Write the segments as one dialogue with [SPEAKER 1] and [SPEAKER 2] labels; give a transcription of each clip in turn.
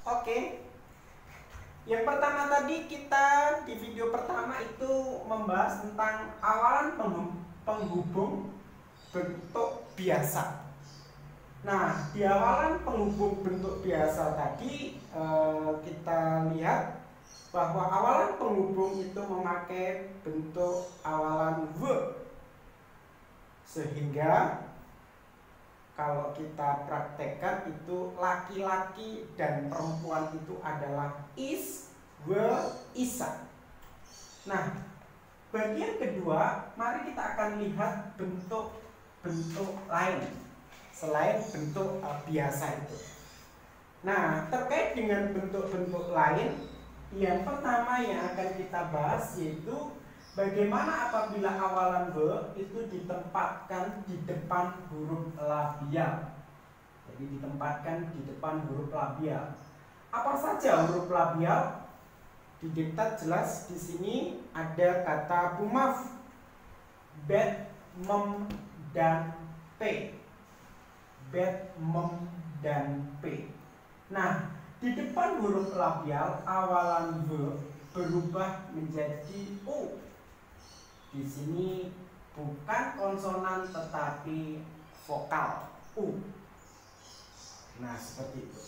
[SPEAKER 1] Oke. Yang pertama tadi kita di video pertama itu membahas tentang awalan penghubung bentuk biasa. Nah, di awalan penghubung bentuk biasa tadi kita lihat bahwa awalan penghubung itu memakai bentuk awalan verb. Sehingga kalau kita praktekkan itu laki-laki dan perempuan itu adalah is, were, isa. Nah, bagian kedua, mari kita akan lihat bentuk-bentuk lain selain bentuk biasa itu. Nah, terkait dengan bentuk-bentuk lain, yang pertama yang akan kita bahas yaitu bagaimana apabila awalan verb itu ditempatkan di depan huruf labial. Jadi ditempatkan di depan huruf labial. Apa saja huruf labial? Di diktat jelas di sini ada kata bumaf, bet, mem, dan p. Bet, mem, dan p. Nah, di depan huruf labial awalan verb berubah menjadi u. Di sini bukan konsonan tetapi vokal u. Nah, seperti itu.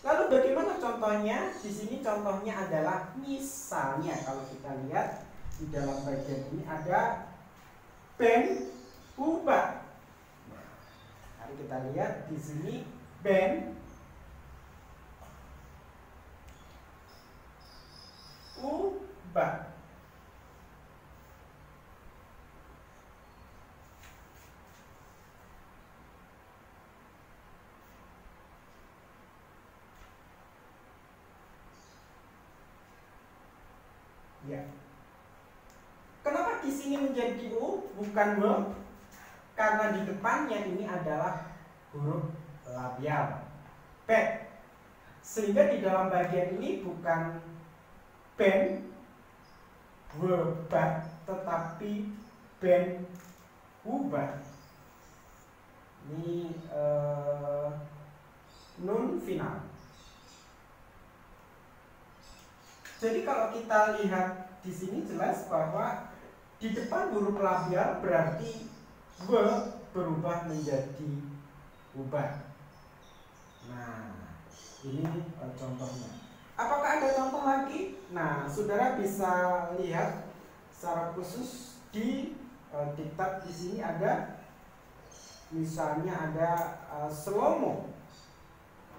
[SPEAKER 1] Lalu bagaimana contohnya? Di sini contohnya adalah misalnya kalau kita lihat di dalam bagian ini ada ben ubah. Nah, mari kita lihat di sini ben ubah. Ya. Kenapa di sini menjadi u bukan w? Karena di depannya ini adalah huruf labial p. Sehingga di dalam bagian ini bukan ben webah tetapi ben ubah. Ini nun final. Jadi kalau kita lihat di sini jelas bahwa di depan huruf labial berarti w berubah menjadi ubah. Nah, ini contohnya. Apakah ada contoh lagi? Nah, saudara bisa lihat secara khusus di diktat di sini ada, misalnya ada Slomo.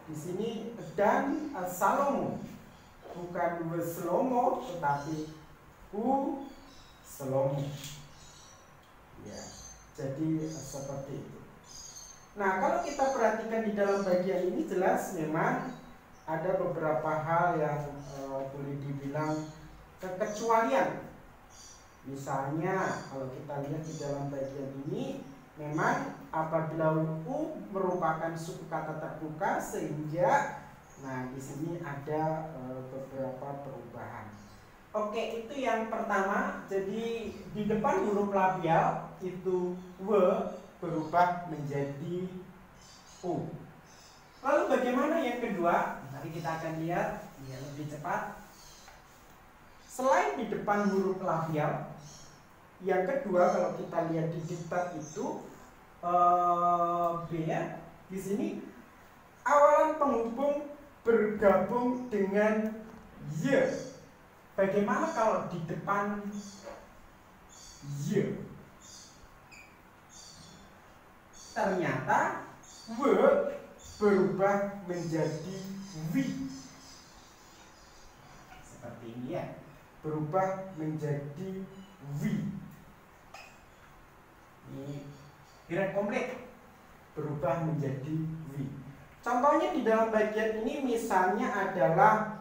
[SPEAKER 1] Di sini dan Salomo. Bukan w Slomo tetapi u Slomo. Ya, jadi seperti itu. Nah, kalau kita perhatikan di dalam bagian ini jelas memang ada beberapa hal yang boleh dibilang kekecualian. Misalnya kalau kita lihat di dalam bagian ini memang apabila u merupakan suku kata terbuka sehingga nah di sini ada beberapa perubahan. Oke, itu yang pertama. Jadi di depan huruf labial itu w berubah menjadi u. Lalu bagaimana yang kedua? Mari kita akan lihat biar lebih cepat. Selain di depan huruf labial, yang kedua kalau kita lihat di diktat itu b ya. Di sini awalan penghubung bergabung dengan y. Bagaimana kalau di depan y? Ternyata w berubah menjadi wi. Seperti ini ya. Berubah menjadi wi. Ini direct komplit. Berubah menjadi wi. Contohnya di dalam bagian ini misalnya adalah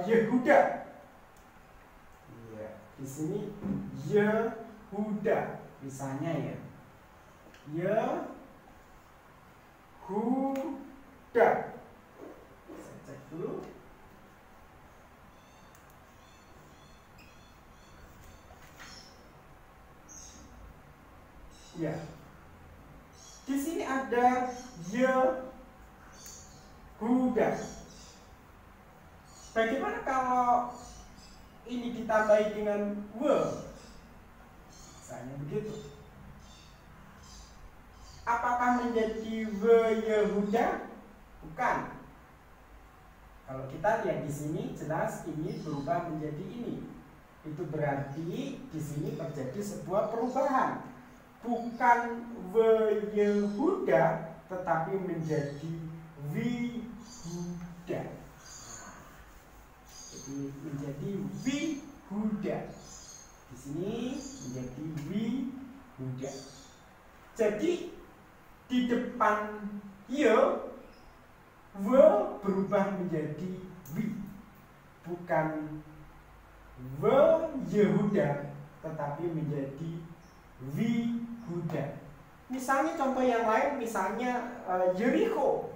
[SPEAKER 1] Yehuda. Ya, di sini Yehuda misalnya ya. Yehuda. Saya cek dulu. Ya. Di sini ada Yehuda. Yehuda. Bagaimana kalau ini ditambahi dengan we? Misalnya begitu. Apakah menjadi we Yehuda? Bukan. Kalau kita lihat di sini jelas ini berubah menjadi ini. Itu berarti di sini terjadi sebuah perubahan. Bukan we Yehuda tetapi menjadi Wihuda. Jadi menjadi Wihuda. Di sini menjadi Wihuda. Jadi di depan ye, we berubah menjadi wi. Bukan we Yehuda tetapi menjadi Wihuda. Misalnya contoh yang lain, misalnya Jericho.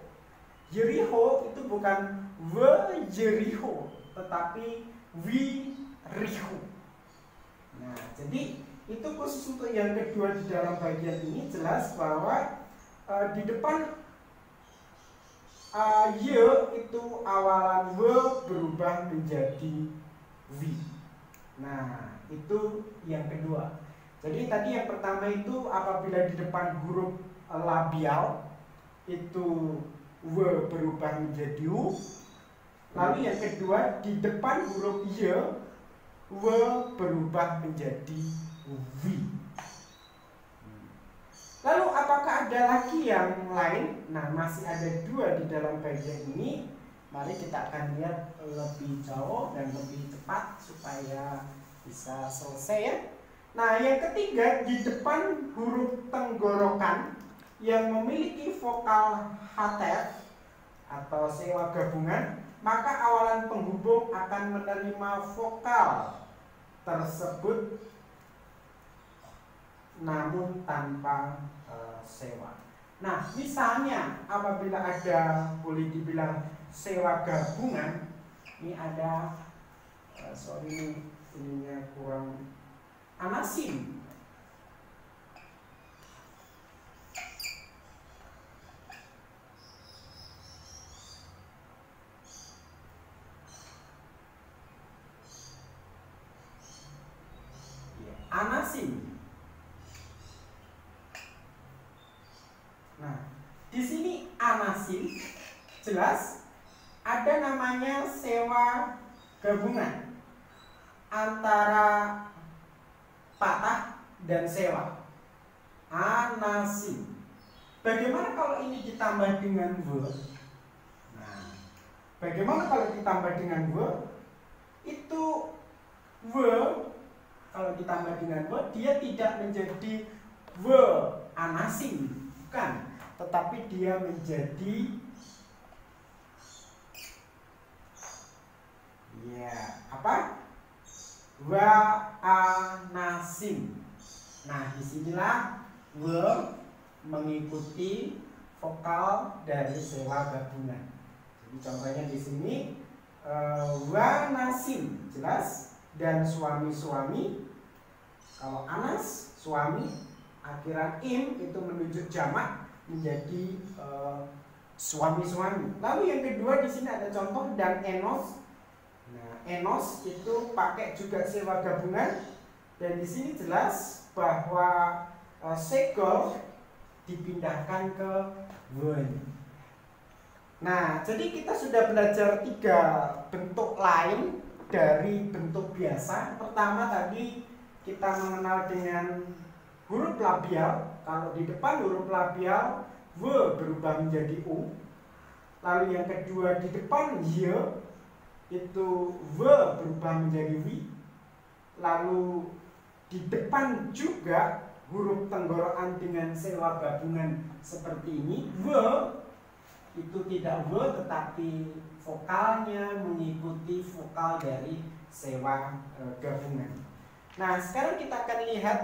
[SPEAKER 1] Jericho itu bukan we Jericho tetapi Wiriho. Nah, jadi itu khusus untuk yang kedua di dalam bagian ini jelas bahwa di depan ye itu awalan we berubah menjadi wi. Nah, itu yang kedua. Jadi tadi yang pertama itu apabila di depan huruf labial itu we berubah menjadi u. Lalu yang kedua di depan huruf ye we berubah menjadi wi. Lalu apakah ada lagi yang lain? Nah, masih ada dua di dalam bagian ini. Mari kita akan lihat lebih jauh dan lebih cepat supaya bisa selesai ya. Nah, yang ketiga di depan huruf tenggorokan yang memiliki vokal hatef atau sewa gabungan, maka awalan penghubung akan menerima vokal tersebut namun tanpa sewa. Nah, misalnya apabila ada boleh dibilang sewa gabungan, ini ada ininya kurang anasim. Anasim. Nah, di sini anasim jelas ada namanya sewa gabungan antara patah dan sewa. Anasim. Bagaimana kalau ini ditambah dengan we? Nah, bagaimana kalau ditambah dengan we? Itu we kalau ditambah dengan we dia tidak menjadi we anasim, bukan, tetapi dia menjadi apa? Wa anasim. Nah, disinilah we mengikuti vokal dari sewa gabungan. Jadi contohnya di sini wa nasim jelas, dan suami-suami. Kalau anas suami, akhiran im itu menunjuk jamak menjadi suami-suami. Lalu yang kedua di sini ada contoh dan enos. Nah, enos itu pakai juga sewa gabungan, dan di sini jelas bahwa segol dipindahkan ke wen. Nah, jadi kita sudah belajar 3 bentuk lain dari bentuk biasa. Pertama tadi kita mengenal dengan huruf labial. Kalau di depan huruf labial w berubah menjadi u. Lalu yang kedua di depan y itu w berubah menjadi wi. Lalu di depan juga huruf tenggorokan dengan sewa gabungan seperti ini, w itu tidak w tetapi vokalnya mengikuti vokal dari sewa gabungan. Nah, sekarang kita akan lihat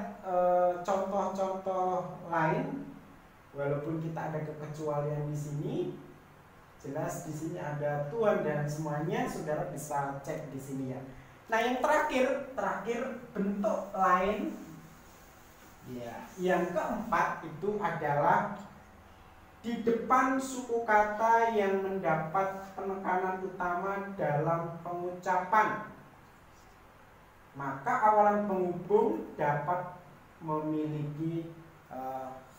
[SPEAKER 1] contoh-contoh lain. Walaupun kita ada kekecualian di sini, jelas di sini ada Tuhan dan semuanya, saudara bisa cek di sini ya. Nah, yang terakhir bentuk lain ya, yang keempat itu adalah di depan suku kata yang mendapat penekanan utama dalam pengucapan, maka awalan penghubung dapat memiliki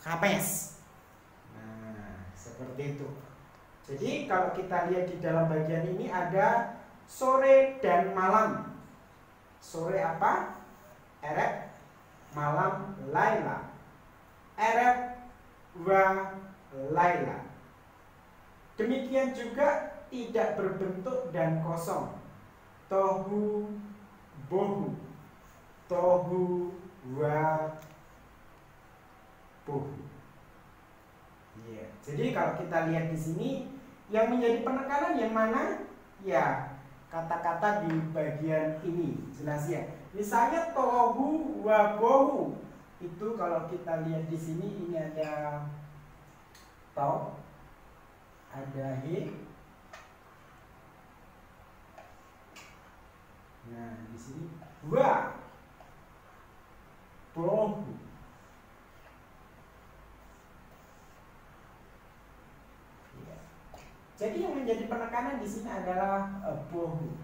[SPEAKER 1] hapes. Nah, seperti itu. Jadi kalau kita lihat di dalam bagian ini ada sore dan malam. Sore apa? Erep. Malam Laila. Erep wa Laila. Demikian juga tidak berbentuk dan kosong. Tohu bohu. Tohu wa bohu. Jadi kalau kita lihat di sini yang menjadi penekanan yang mana? Ya, kata-kata di bagian ini jelas ya. Misalnya tohu wa bohu. Itu kalau kita lihat di sini ini ada to, ada he. Nah, di sini wa bohu. Jadi yang menjadi penekanan di sini adalah bohu,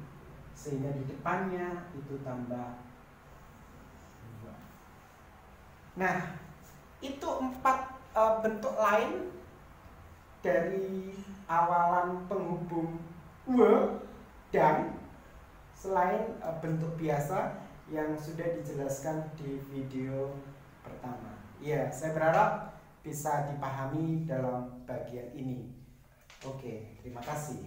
[SPEAKER 1] sehingga di depannya itu tambah. Nah, itu 4 bentuk lain dari awalan penghubung we dan selain bentuk biasa yang sudah dijelaskan di video pertama. Ya, saya berharap bisa dipahami dalam bagian ini. Oke, terima kasih.